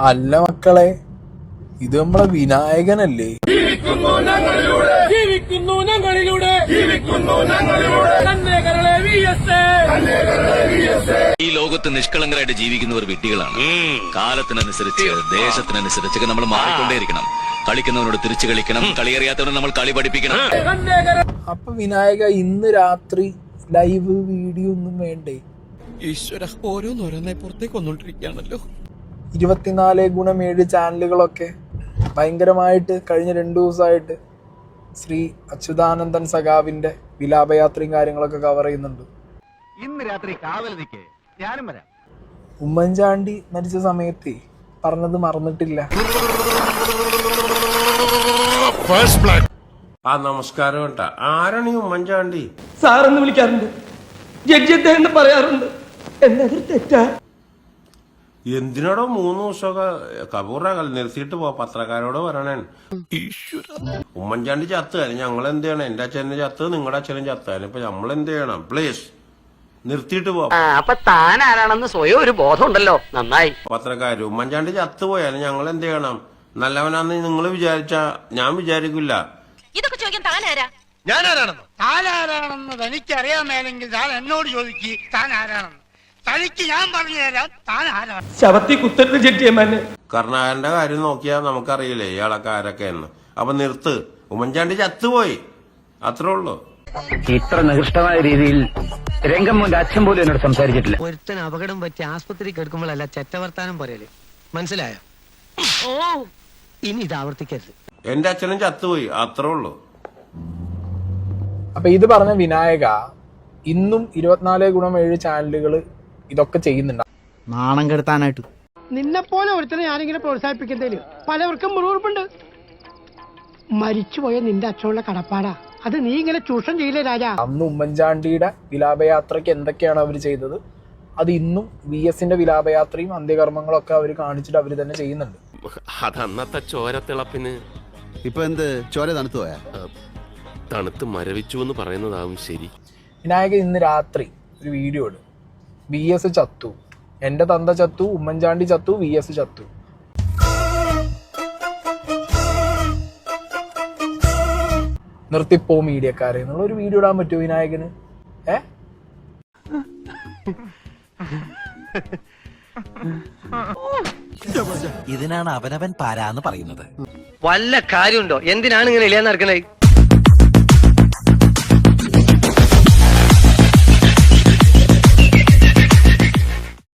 അല്ല മക്കളെ, ഇത് നമ്മളെ വിനായകനല്ലേ? ഈ ലോകത്ത് നിഷ്കളങ്കരായിട്ട് ജീവിക്കുന്നവർ വിഡ്ഢികളാണ്. കാലത്തിനനുസരിച്ച് ദേശത്തിനനുസരിച്ച് നമ്മൾ മാറിക്കൊണ്ടേയിരിക്കണം. കളിക്കുന്നവനോട് തിരിച്ചു കളിക്കണം, കളിയറിയാത്തവനെ നമ്മൾ കളി പഠിപ്പിക്കണം. അപ്പൊ വിനായക, ഇന്ന് രാത്രി ലൈവ് വീഡിയോ ഒന്നും വേണ്ടേ? ഈശ്വര, ഓരോന്നോരോന്നെ പുറത്തേക്ക് വന്നോണ്ടിരിക്കുകയാണല്ലോ. 24x7 ചാനലുകളൊക്കെ ഭയങ്കരമായിട്ട് കഴിഞ്ഞ 2 ദിവസമായിട്ട് ശ്രീ അച്യുതാനന്ദൻ സഖാവിന്റെ വിലാപയാത്രയും കാര്യങ്ങളൊക്കെ കവർ ചെയ്യുന്നുണ്ട്. ഇന്ന് രാത്രി കാവൽ നിൽക്കേ, ഞാനും വരാം. ഉമ്മൻചാണ്ടി മരിച്ച സമയത്ത് പറഞ്ഞത് മറന്നിട്ടില്ല. നമസ്കാരം കേട്ടാ. ആരാണ് ഈ ഉമ്മൻചാണ്ടി? സാറെന്ന് വിളിക്കാറുണ്ട്, ജഡ്ജി എന്ന് പറയാറുണ്ട്. എന്നതൊരു തെറ്റാ? എന്തിനോടോ 3 ദിവസമൊക്കെ കപൂറാകൽ നിർത്തിയിട്ട് പോ, പത്രക്കാരോട് പറയണേ. ഉമ്മൻചാണ്ടി ചത്തുകാരൻ ഞങ്ങൾ എന്ത് ചെയ്യണം? എന്റെ അച്ഛനെ ചത്ത്, നിങ്ങളുടെ അച്ഛനും ചത്തുകാരൻ. ഇപ്പൊ നമ്മൾ എന്ത് ചെയ്യണം? പ്ലീസ് നിർത്തിയിട്ട് പോ. അപ്പൊ താൻ ആരാണെന്ന് സ്വയം ഒരു ബോധം ഉണ്ടല്ലോ, നന്നായി. പത്രക്കാര് ഉമ്മൻചാണ്ടി ചത്തുപോയാലും ഞങ്ങൾ എന്ത് ചെയ്യണം? നല്ലവനാന്ന് നിങ്ങൾ വിചാരിച്ചാ ഞാൻ വിചാരിക്കില്ല. ഇതൊക്കെ ചോദിക്കാൻ താനാരാ? താനാരാണെന്ന് തനിക്കറിയാമേലെങ്കിൽ താൻ എന്നോട് ചോദിക്ക്, താൻ ആരാണെന്ന്. തനിക്ക് ഞാൻ പറഞ്ഞു തരാം താൻ ആരാണ്. ശവത്തി കുത്തരുത് ജഡ്ജിയമ്മനെ. കർണാകരന്റെ കാര്യം നോക്കിയാൽ നമുക്കറിയില്ലേ ഇയാളൊക്കെ ആരൊക്കെയെന്ന്. അപ്പൊ നിർത്ത്. ഉമ്മൻചാണ്ടി ചത്തുപോയി, അത്രേ ഉള്ളൂ. ഇത്ര നികൃഷ്ടമായ രീതിയിൽ രംഗമ്മന്റെ അച്ഛൻ പോലും എന്നോട് സംസാരിച്ചിട്ടില്ല. ഒരുത്തൻ അപകടം പറ്റി ആസ്പത്രി കിടക്കുമ്പോഴല്ല ചെറ്റവർത്താനം പറയല്, മനസ്സിലായോ? ഓ, ഇനി ഇത് ആവർത്തിക്കരുത്. എന്റെ അച്ഛനും ചത്തുപോയി, അത്രേ ഉള്ളൂ. അപ്പൊ ഇത് പറഞ്ഞ വിനായക ഇന്നും 24x7 ചാനലുകൾ ഇതൊക്കെ ചെയ്യുന്നുണ്ട്. നാണം കെടുത്താനായിട്ട്. നിന്നെ പോലെ ഒരുത്തനെ ഞാനിങ്ങനെ പ്രോത്സാഹിപ്പിക്കുന്നതില് പലവർക്കും മുറിവുറുപ്പുണ്ട്. മരിച്ചുപോയ നിന്റെ അച്ഛനുള്ള കടപ്പാടാ അത്. നീ ഇങ്ങനെ ചൂഷണം ചെയ്യില്ലേ രാജാ? അന്ന് ഉമ്മൻചാണ്ടിയുടെ വിലാപയാത്രയ്ക്ക് എന്തൊക്കെയാണ് അവർ ചെയ്തത്, അത് ഇന്നും VS-ന്റെ വിലാപയാത്രയും അന്ത്യകർമ്മങ്ങളും ഒക്കെ അവർ കാണിച്ചിട്ട് അവർ തന്നെ ചെയ്യുന്നുണ്ട്. അതന്നത്തെ ചോരത്തിളപ്പിന് ഇപ്പൊ എന്ത് ചോര തണുത്തു പോയാ? തണുത്ത് മരവിച്ചു എന്ന് പറയുന്നതാവും ശരി. വിനായക ഇന്ന് രാത്രി ഒരു വീഡിയോ ഇടും. VS ചത്തു, എന്റെ തന്ത ചത്തു, ഉമ്മൻചാണ്ടി ചത്തു, VS ചത്തു. നിർത്തിപ്പോ മീഡിയക്കാരെ എന്നുള്ള ഒരു വീഡിയോ ഇടാൻ പറ്റുമോ വിനായകന്? ഇതിനാണ് അവനവൻ പാരാന്ന് പറയുന്നത്. വല്ല കാര്യമുണ്ടോ? എന്തിനാണ് ഇങ്ങനെ ഇല്ലാന്ന് നടക്കണേ?